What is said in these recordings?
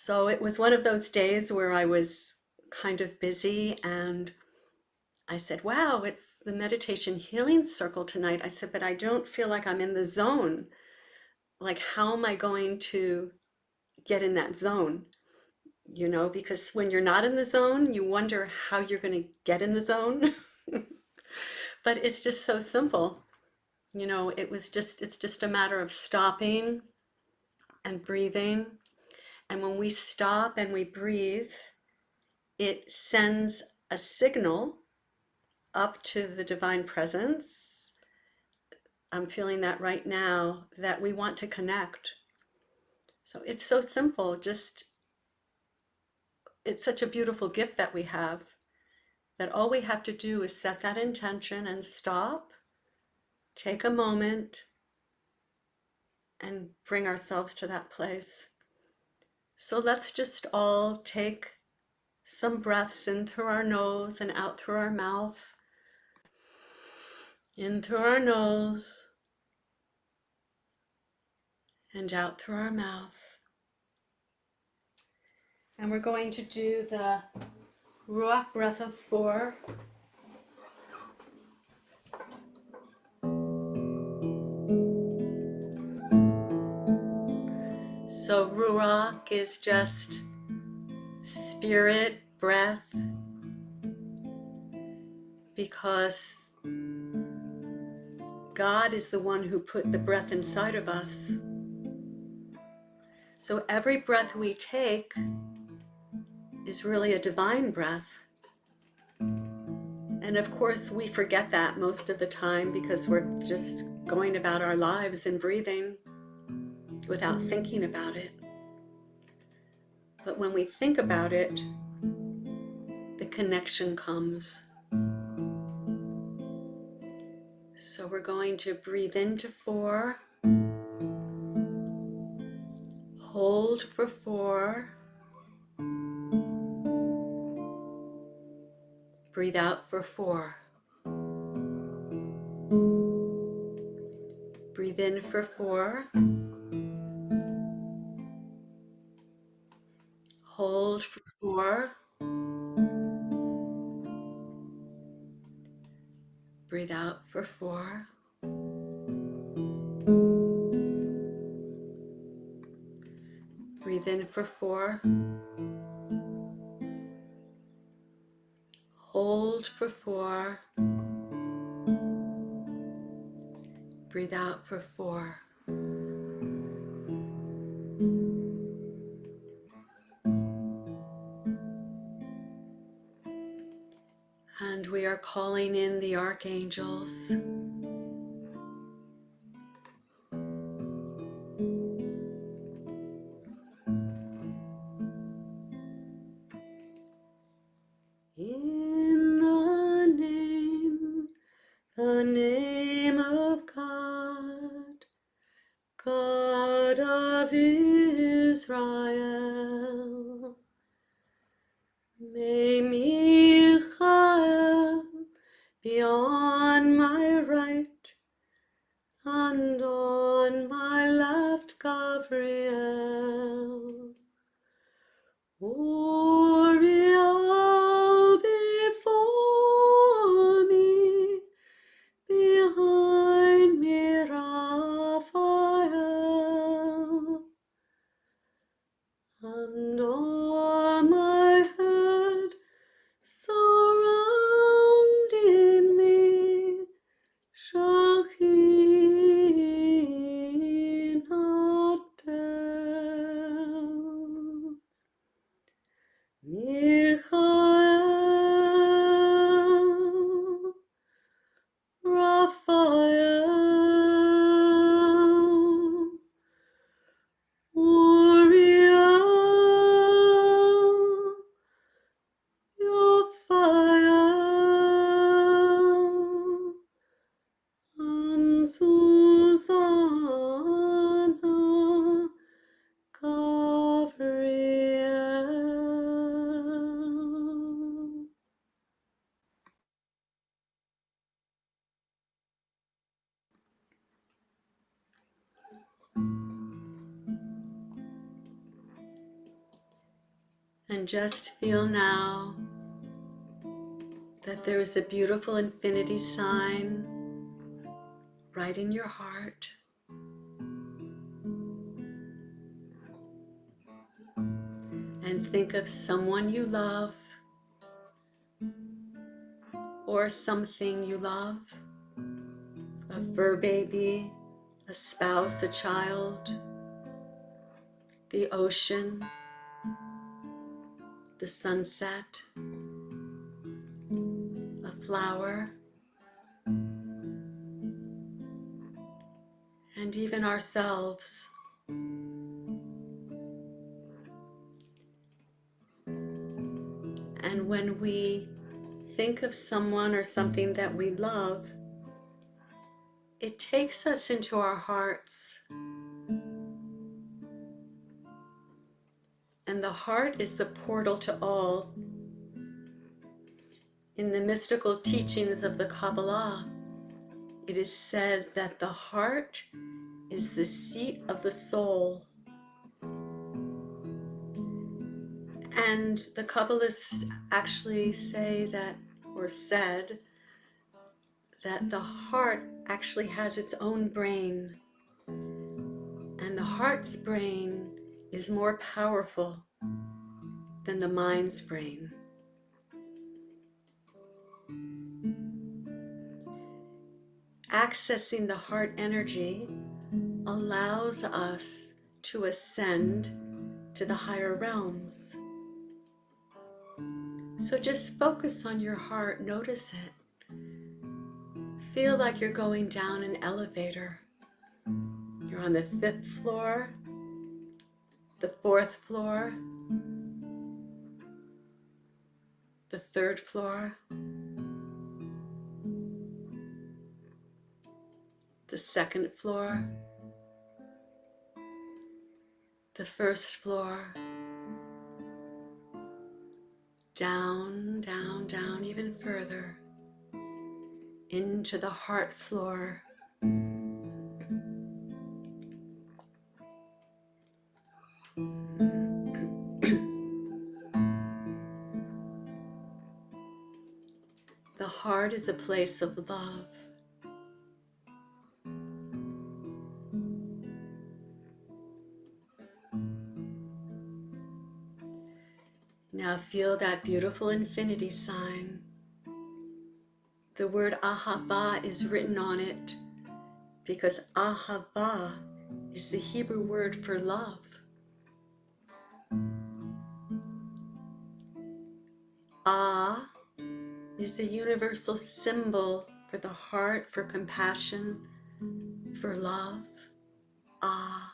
So it was one of those days where I was kind of busy and I said, wow, it's the meditation healing circle tonight. I said, but I don't feel like I'm in the zone. Like, how am I going to get in that zone? Because when you're not in the zone, you wonder how you're going to get in the zone. But it's just so simple. It's just a matter of stopping and breathing. And when we stop and we breathe, it sends a signal up to the divine presence. I'm feeling that right now, that we want to connect. So it's so simple. Just, it's such a beautiful gift that we have, that all we have to do is set that intention and stop, take a moment, and bring ourselves to that place. So let's just all take some breaths in through our nose and out through our mouth. In through our nose and out through our mouth. And we're going to do the Ruach breath of 4. So Ruach is just spirit breath, because God is the one who put the breath inside of us. So every breath we take is really a divine breath. And of course, we forget that most of the time because we're just going about our lives and breathing without thinking about it. But when we think about it, the connection comes. So we're going to breathe into 4, hold for 4, breathe out for 4, breathe in for 4, hold for 4, breathe out for 4, breathe in for 4, hold for 4, breathe out for 4. And we are calling in the archangels. In the name of God, God of Israel, may Michael be on my right, and on my left Gabriel. Uriel before me, behind me Raphael, and on my head surrounding me shall he not tell. Michael, Raphael, Uriel, And just feel now that there is a beautiful infinity sign right in your heart. And think of someone you love or something you love, a fur baby, a spouse, a child, the ocean, the sunset, a flower, and even ourselves. And when we think of someone or something that we love, it takes us into our hearts. And the heart is the portal to all. In the mystical teachings of the Kabbalah, it is said that the heart is the seat of the soul. And the Kabbalists actually say that, or said, that the heart actually has its own brain. And the heart's brain is more powerful than the mind's brain. Accessing the heart energy allows us to ascend to the higher realms. So just focus on your heart, notice it. Feel like you're going down an elevator. You're on the 5th floor, the 4th floor, the 3rd floor, the 2nd floor, the 1st floor, down, down, down, even further, into the heart floor. The heart is a place of love. Now feel that beautiful infinity sign. The word ahava is written on it because ahava is the Hebrew word for love. Ah is the universal symbol for the heart, for compassion, for love. Ah.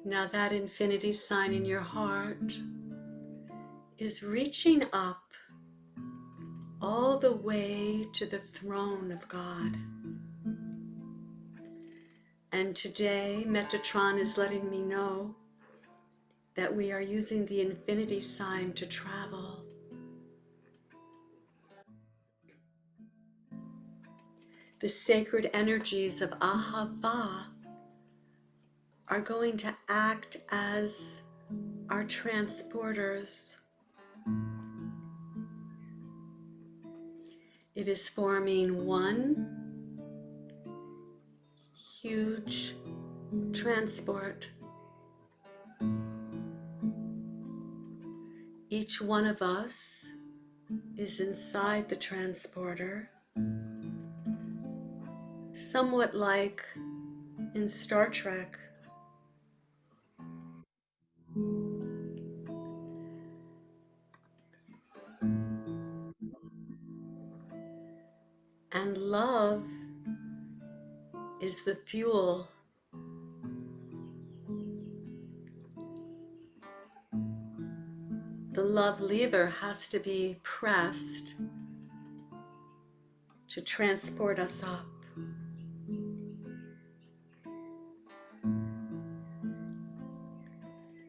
Now that infinity sign in your heart is reaching up all the way to the throne of God. And today, Metatron is letting me know that we are using the infinity sign to travel. The sacred energies of Ahava are going to act as our transporters. It is forming one huge transport. Each one of us is inside the transporter, somewhat like in Star Trek. And love is the fuel. The love lever has to be pressed to transport us up.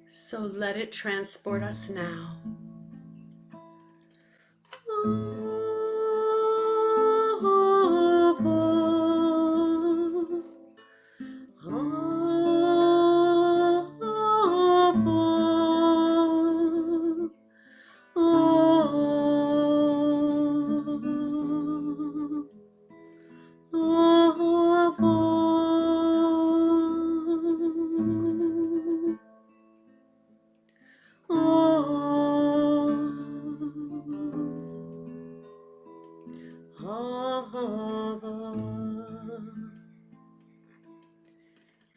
So let it transport us now.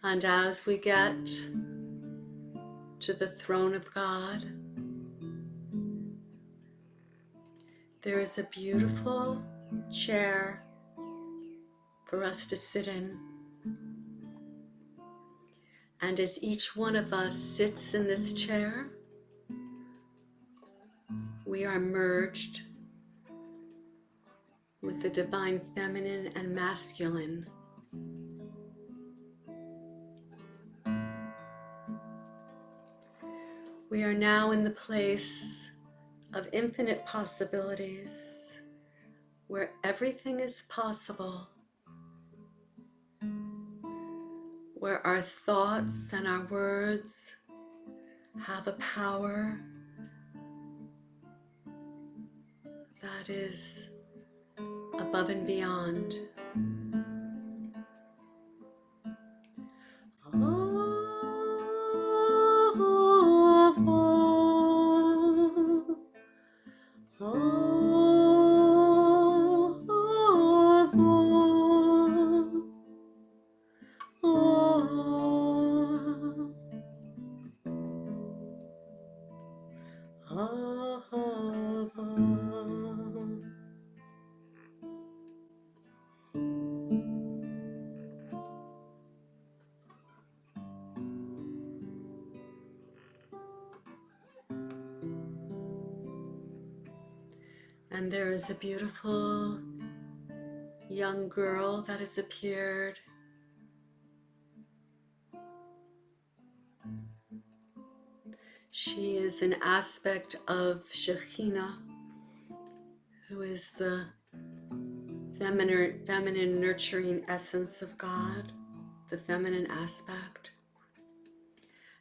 And as we get to the throne of God, there is a beautiful chair for us to sit in. And as each one of us sits in this chair, we are merged with the divine feminine and masculine. We are now in the place of infinite possibilities, where everything is possible, where our thoughts and our words have a power that is above and beyond. And there is a beautiful young girl that has appeared. She is an aspect of Shekhinah, who is the feminine nurturing essence of God, the feminine aspect.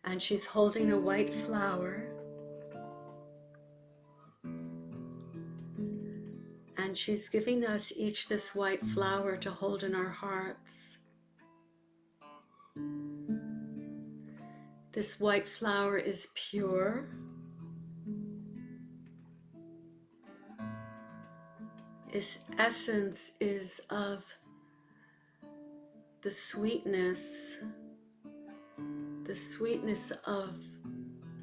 And she's holding a white flower. And she's giving us each this white flower to hold in our hearts. This white flower is pure. Its essence is of the sweetness of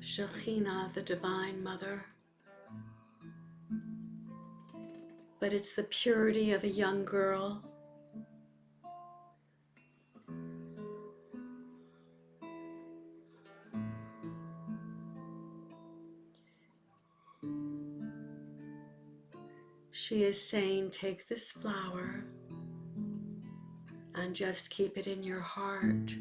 Shekhinah, the Divine Mother. But it's the purity of a young girl. She is saying, take this flower and just keep it in your heart.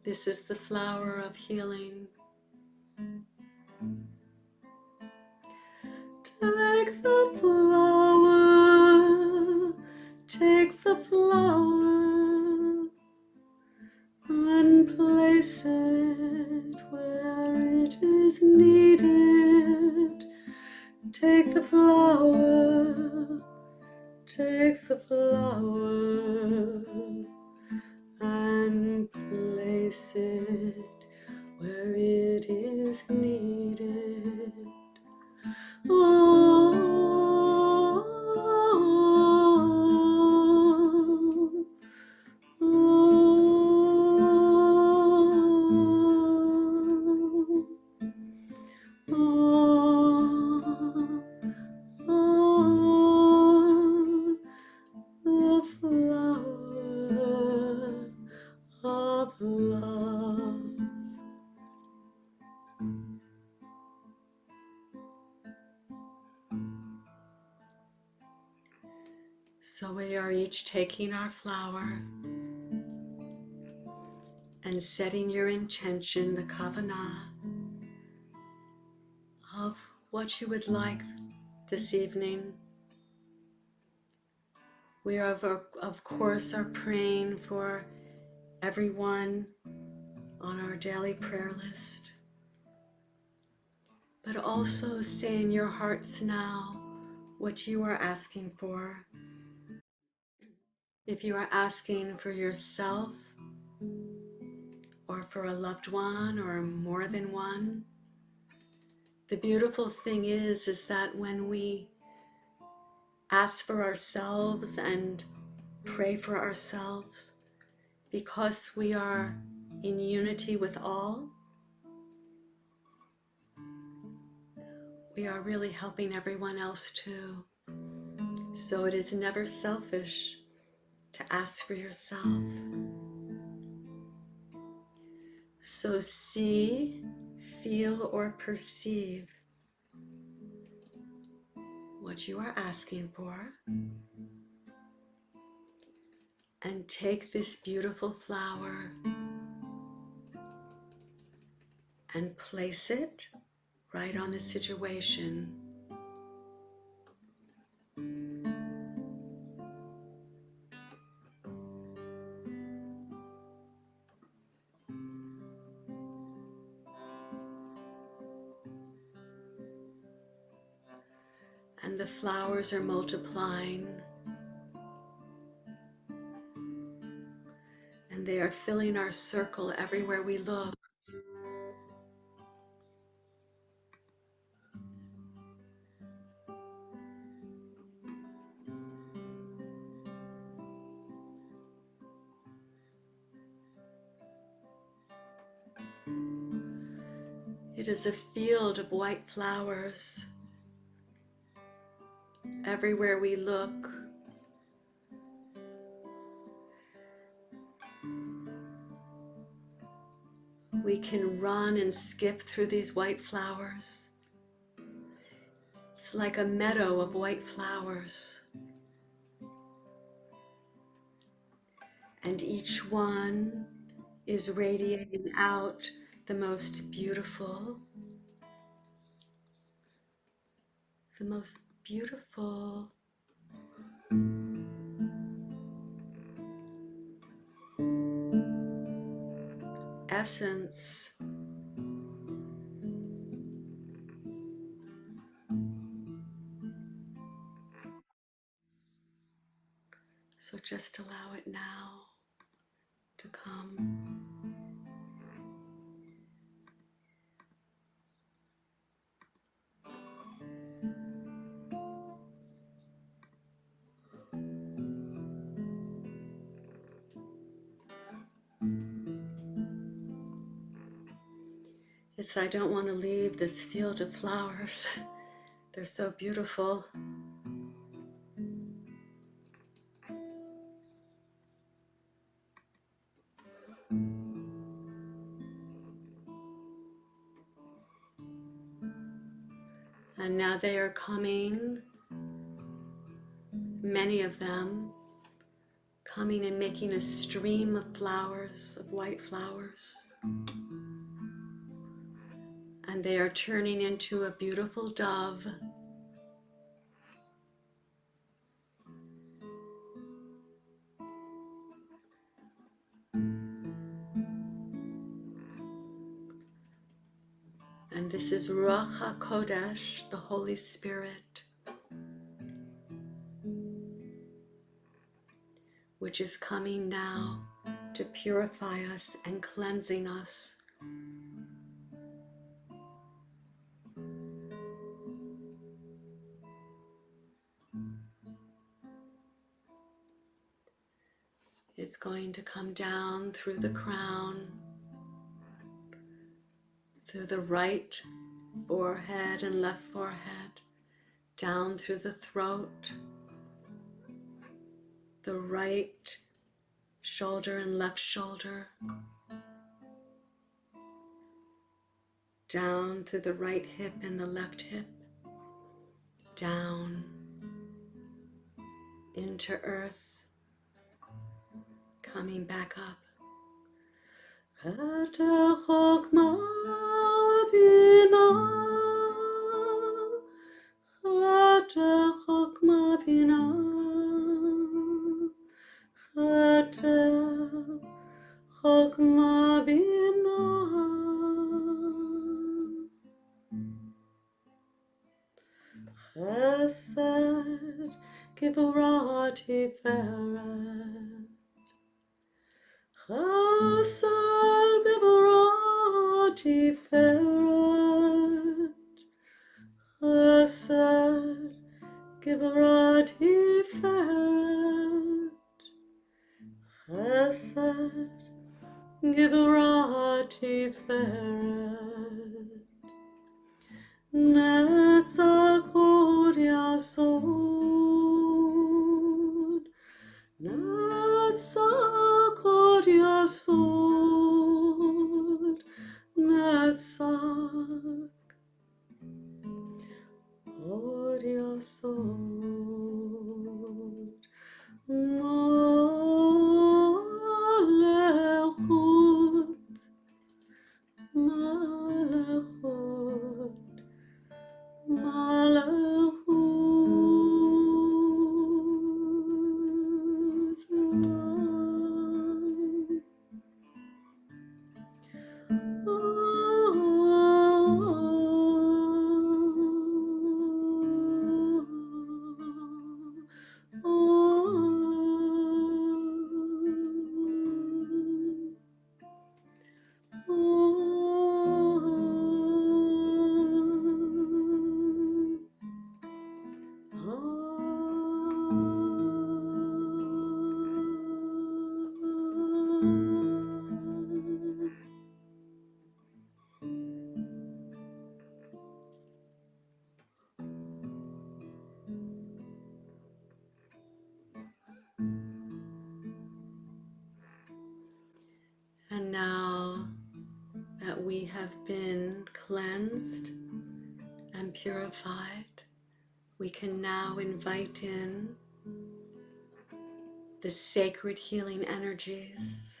This is the flower of healing. Take the flower, take the flower, and place it where it is needed. Take the flower, take the flower, and place it where it is needed. Oh, oh, oh, oh, the flower of love. So we are each taking our flower and setting your intention, the kavanah, of what you would like this evening. We are, of course, are praying for everyone on our daily prayer list, but also say in your hearts now what you are asking for. If you are asking for yourself or for a loved one or more than one, the beautiful thing is that when we ask for ourselves and pray for ourselves, because we are in unity with all, we are really helping everyone else too. So it is never selfish to ask for yourself. So see, feel, or perceive what you are asking for, and take this beautiful flower and place it right on the situation. And the flowers are multiplying, and they are filling our circle everywhere we look. It is a field of white flowers. Everywhere we look, we can run and skip through these white flowers. It's like a meadow of white flowers. And each one is radiating out the most beautiful, essence. So just allow it now to come. Yes, I don't want to leave this field of flowers. They're so beautiful. And now they are coming, many of them, coming and making a stream of flowers, of white flowers. And they are turning into a beautiful dove. And this is Ruach HaKodesh, the Holy Spirit, which is coming now to purify us and cleansing us. It's going to come down through the crown, through the right forehead and left forehead, down through the throat, the right shoulder and left shoulder, down through the right hip and the left hip, down into earth, coming back up. Chesed Gevurah Tiferet, Chesed Gevurah Tiferet, Chesed Gevurah Tiferet, Chesed Gevurah Tiferet. Netzachot Yasod, Netzachot Yasod, Netzachot Yasod, Malechut, Malechut, Malachut. And now that we have been cleansed and purified, we can now invite in the sacred healing energies.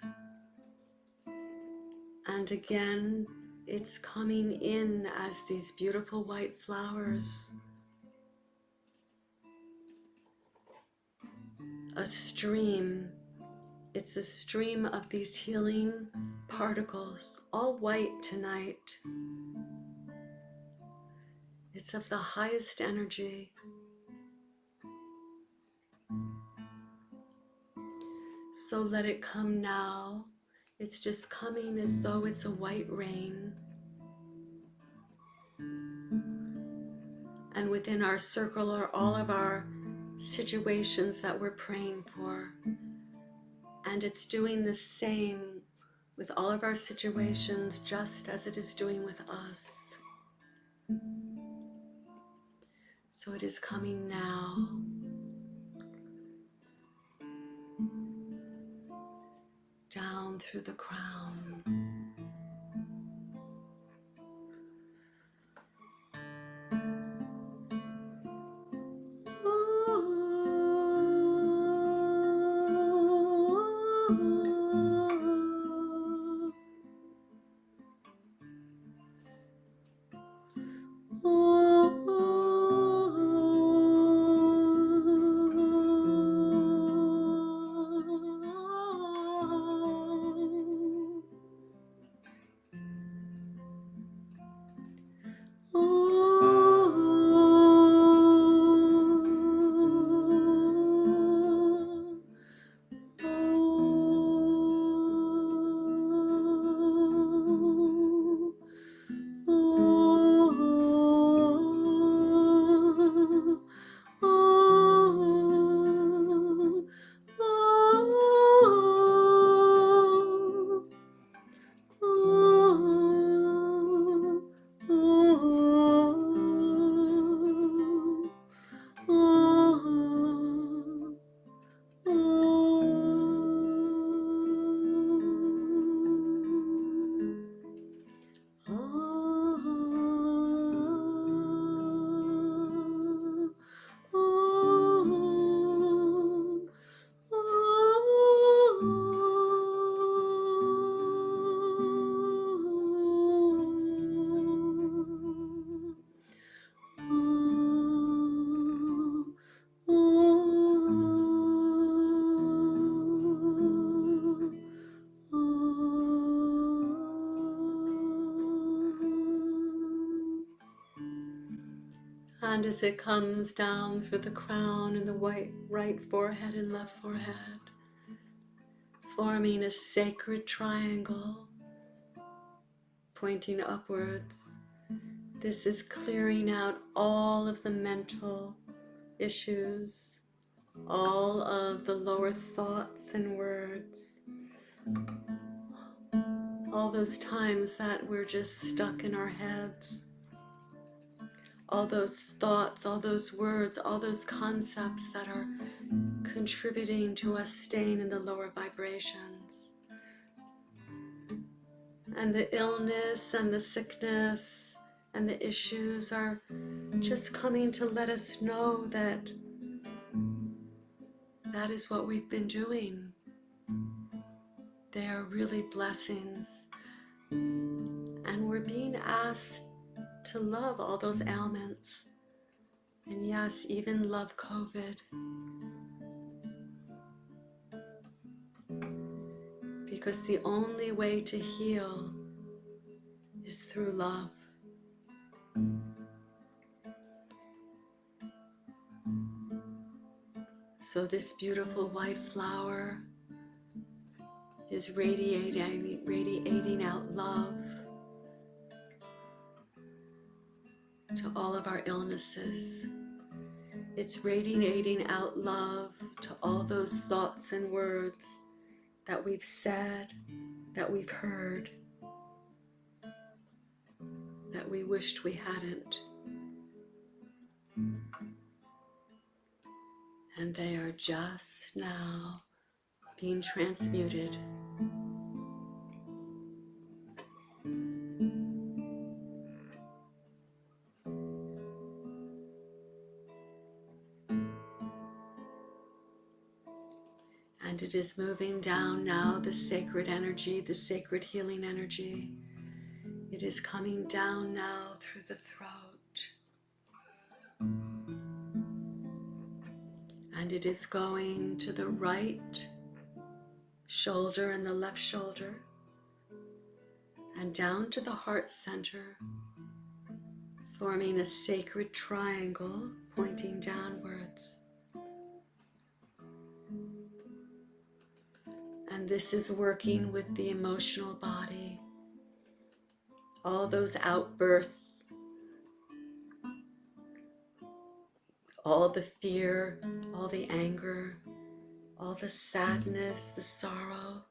And again, it's coming in as these beautiful white flowers, a stream. It's a stream of these healing particles, all white tonight. It's of the highest energy. So let it come now. It's just coming as though it's a white rain. And within our circle are all of our situations that we're praying for. And it's doing the same with all of our situations, just as it is doing with us. So it is coming now. Down through the crown. And as it comes down through the crown and the right forehead and left forehead, forming a sacred triangle pointing upwards, this is clearing out all of the mental issues, all of the lower thoughts and words, all those times that we're just stuck in our heads, all those thoughts, all those words, all those concepts that are contributing to us staying in the lower vibrations. And the illness and the sickness and the issues are just coming to let us know that that is what we've been doing. They are really blessings. And we're being asked to love all those ailments. And yes, even love COVID. Because the only way to heal is through love. So this beautiful white flower is radiating out love to all of our illnesses. It's radiating out love to all those thoughts and words that we've said, that we've heard, that we wished we hadn't. And they are just now being transmuted. And it is moving down now, the sacred energy, the sacred healing energy. It is coming down now through the throat. And it is going to the right shoulder and the left shoulder, and down to the heart center, forming a sacred triangle pointing downwards. And this is working with the emotional body. All those outbursts, all the fear, all the anger, all the sadness, the sorrow,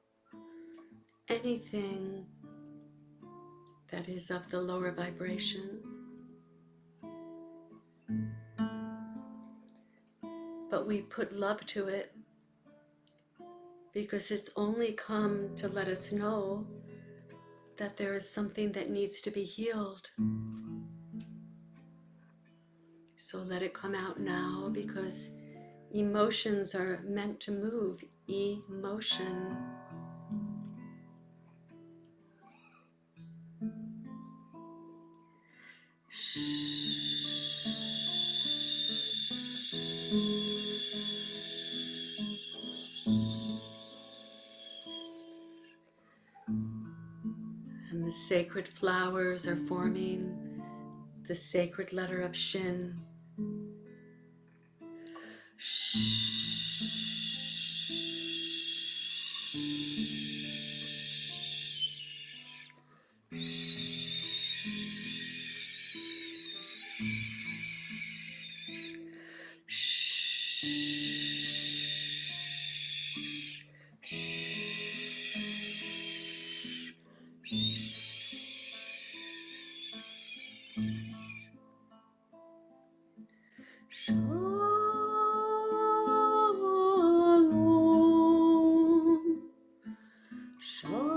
anything that is of the lower vibration. But we put love to it because it's only come to let us know that there is something that needs to be healed. So let it come out now, because emotions are meant to move. Emotion. And the sacred flowers are forming the sacred letter of Shin. Shalom, shalom,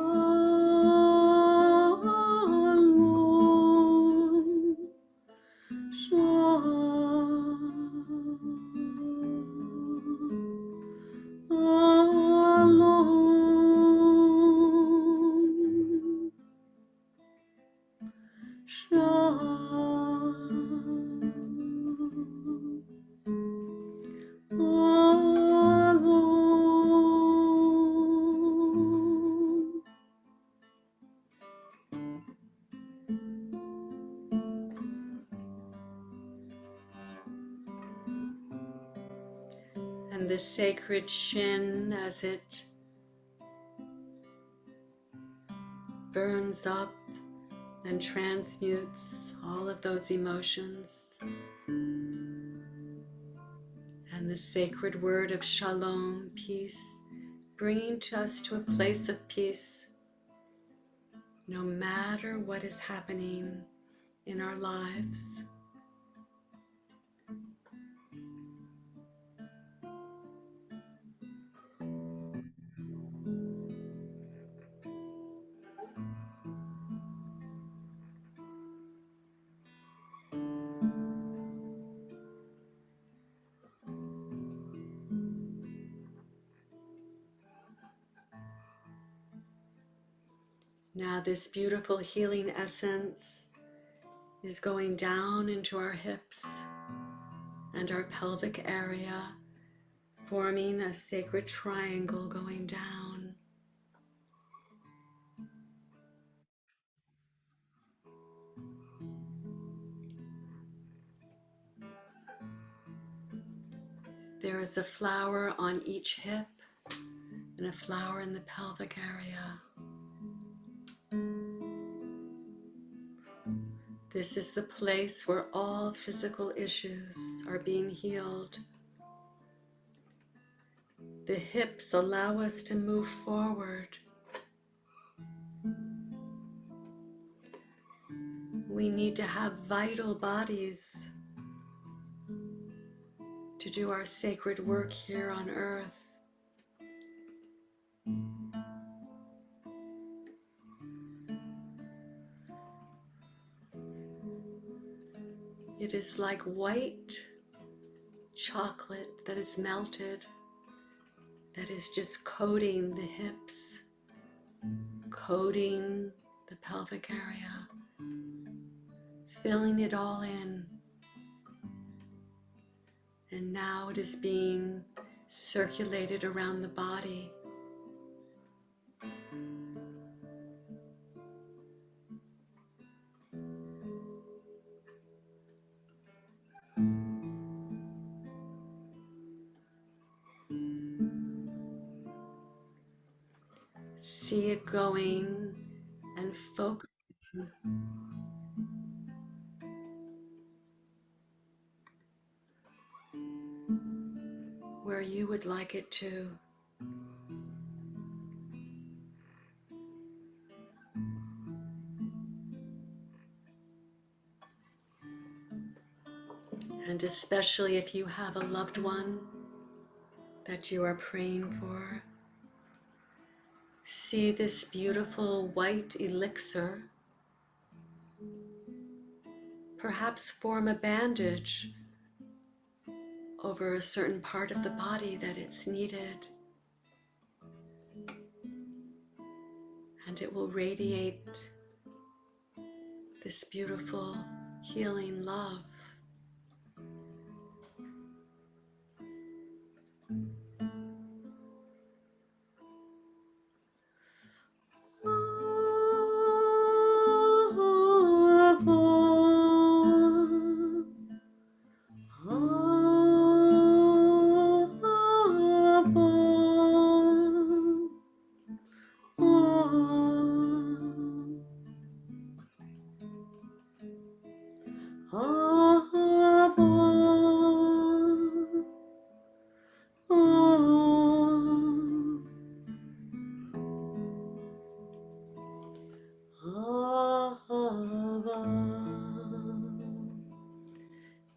shalom, shalom. the sacred shin as it burns up and transmutes all of those emotions. And the sacred word of shalom, peace, bringing us to a place of peace, no matter what is happening in our lives. Now this beautiful healing essence is going down into our hips and our pelvic area, forming a sacred triangle going down. There is a flower on each hip and a flower in the pelvic area. This is the place where all physical issues are being healed. The hips allow us to move forward. We need to have vital bodies to do our sacred work here on earth. It is like white chocolate that is melted, that is just coating the hips, coating the pelvic area, filling it all in. And now it is being circulated around the body. See it going and focus where you would like it to. And especially if you have a loved one that you are praying for, see this beautiful white elixir perhaps form a bandage over a certain part of the body that it's needed. And it will radiate this beautiful healing love.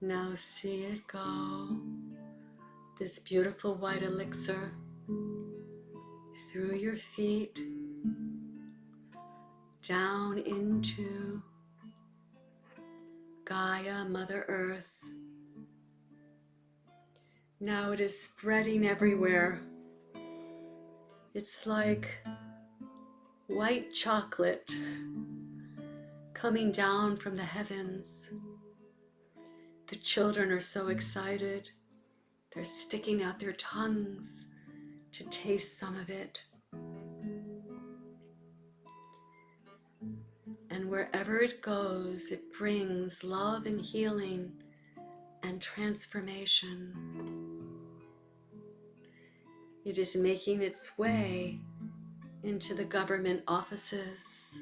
Now see it go, this beautiful white elixir, through your feet, down into Gaia, Mother Earth. Now it is spreading everywhere. It's like white chocolate coming down from the heavens. The children are so excited. They're sticking out their tongues to taste some of it. And wherever it goes, it brings love and healing and transformation. It is making its way into the government offices,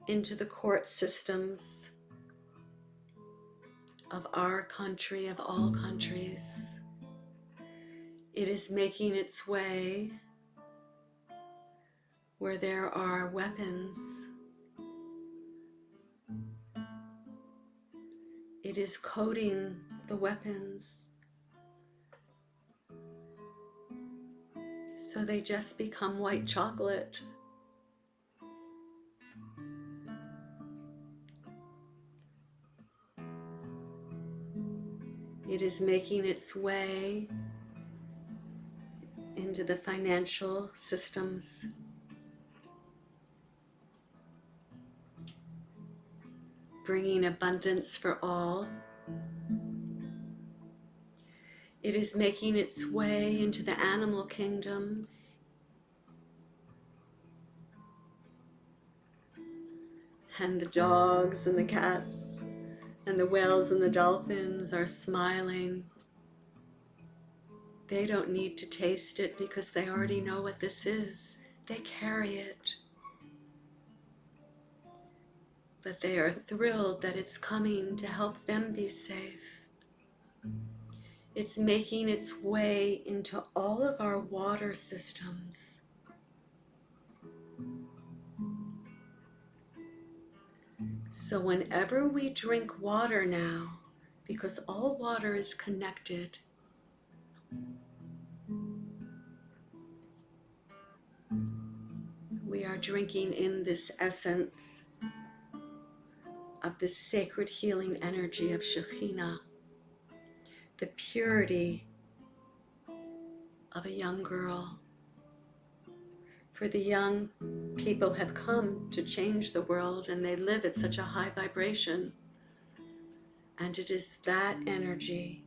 into the court systems of our country, of all countries. It is making its way where there are weapons. It is coating the weapons so they just become white chocolate. It is making its way into the financial systems, bringing abundance for all. It is making its way into the animal kingdoms, and the dogs and the cats and the whales and the dolphins are smiling. They don't need to taste it because they already know what this is. They carry it. But they are thrilled that it's coming to help them be safe. It's making its way into all of our water systems. So whenever we drink water now, because all water is connected, we are drinking in this essence of the sacred healing energy of Shekhinah, the purity of a young girl. For the young people have come to change the world, and they live at such a high vibration. And it is that energy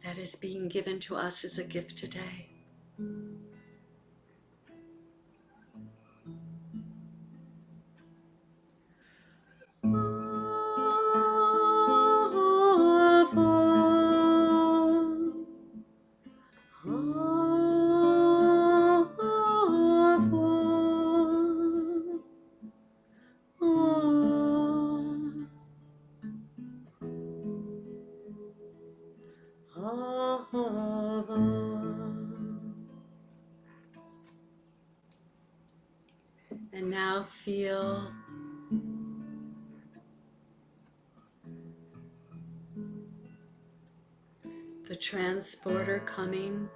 that is being given to us as a gift today. And now feel the transporter coming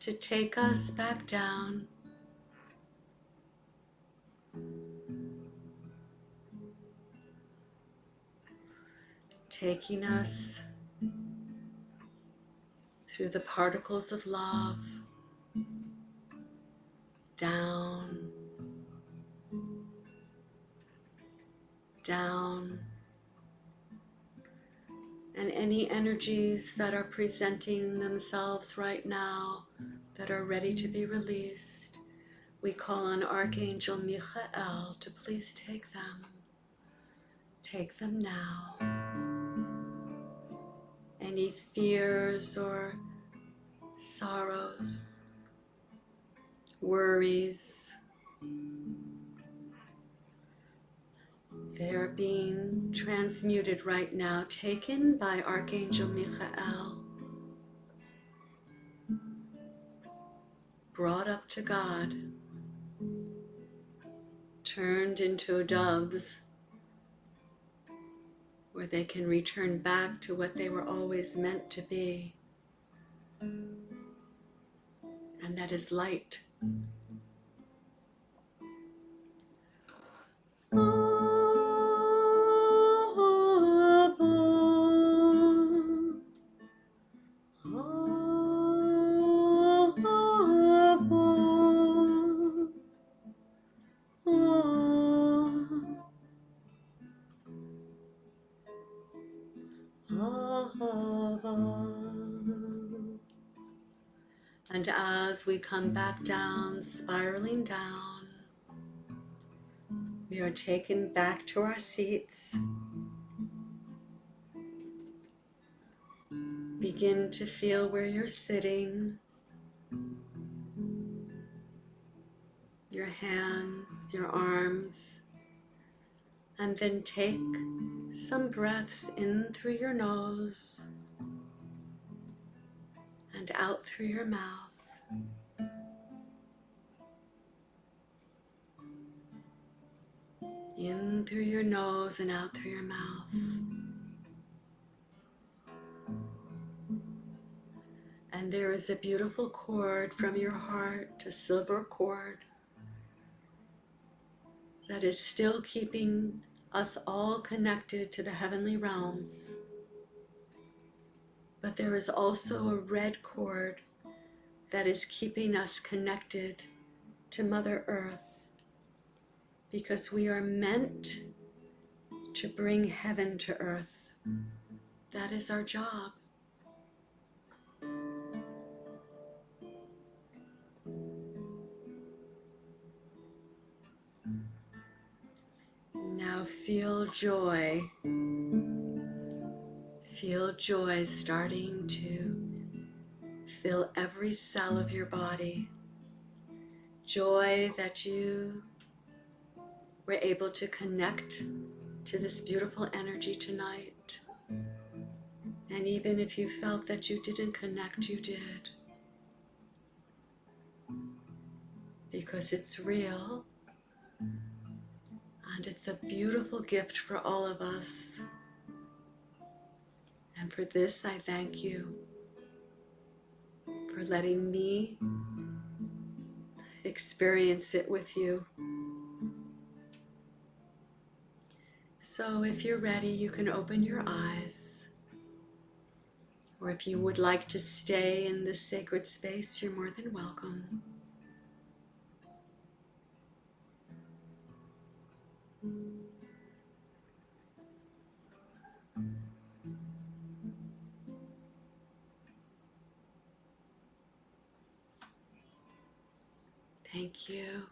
to take us back down, taking us through the particles of love, down, down, and any energies that are presenting themselves right now that are ready to be released, we call on Archangel Michael to please take them. Take them now. Any fears or sorrows, worries, they're being transmuted right now, taken by Archangel Michael, brought up to God, turned into doves, where they can return back to what they were always meant to be, and that is light. And as we come back down, spiraling down, we are taken back to our seats. Begin to feel where you're sitting, your hands, your arms, and then take some breaths in through your nose and out through your mouth. In through your nose and out through your mouth. And there is a beautiful cord from your heart, a silver cord, that is still keeping us all connected to the heavenly realms. But there is also a red cord that is keeping us connected to Mother Earth, because we are meant to bring heaven to earth. That is our job. Now feel joy. Feel joy starting to fill every cell of your body. Joy that you were able to connect to this beautiful energy tonight. And even if you felt that you didn't connect, you did. Because it's real. And it's a beautiful gift for all of us. And for this, I thank you for letting me experience it with you. So if you're ready, you can open your eyes. Or if you would like to stay in this sacred space, you're more than welcome. Thank you.